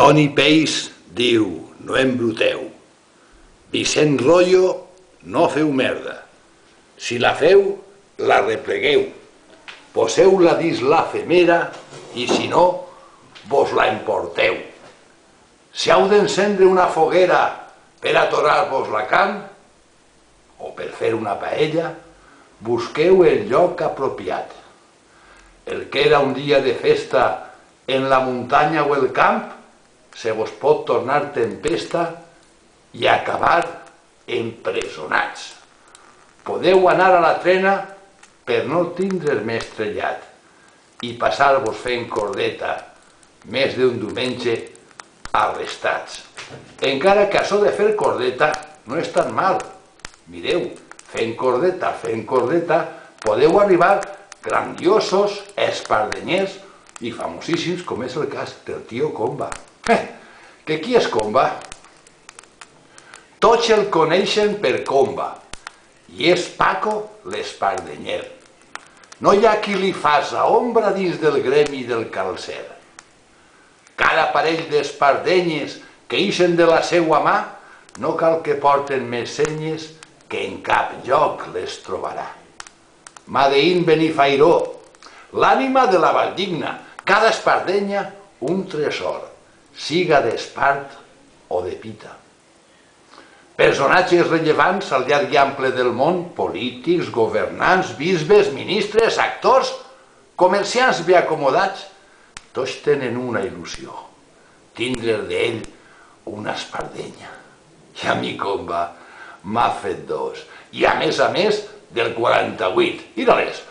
Toni Peix diu, no embruteu. Vicent Royo, no feu merda. Si la feu, la replegueu. Poseu-la dins la femera i, si no, vos la emporteu. Si heu d'encendre una foguera per atorar-vos la carn, o per fer una paella, busqueu el lloc apropiat. El que era un dia de festa en la muntanya o el camp, se vos pot tornar tempesta i acabar empresonats. Podeu anar a la trena per no tindre més trellat i passar-vos fent cordeta més d'un diumenge arrestats. Encara que això de fer cordeta no és tan mal. Mireu, fent cordeta, podeu arribar grandiosos espardenyers i famosíssims, com és el cas del tio Comba. Que qui és Comba? Tots el coneixen per Comba, i és Paco l'espardenyer. No hi ha qui li faça ombra dins del gremi del calcer. Cada parell d'espardenyes que ixen de la seua mà no cal que porten més senyes que en cap lloc les trobarà. Madeín Benifairó, l'ànima de la Valldigna, cada espardenya un tresor, siga d'espart o de pita. Personatges rellevants al llarg i ample del món, polítics, governants, bisbes, ministres, actors, comerciants bé acomodats, tots tenen una il·lusió, tindre d'ell una espardenya. I a mi, Comba, m'ha fet dos. I a més, del 48. Ira-les.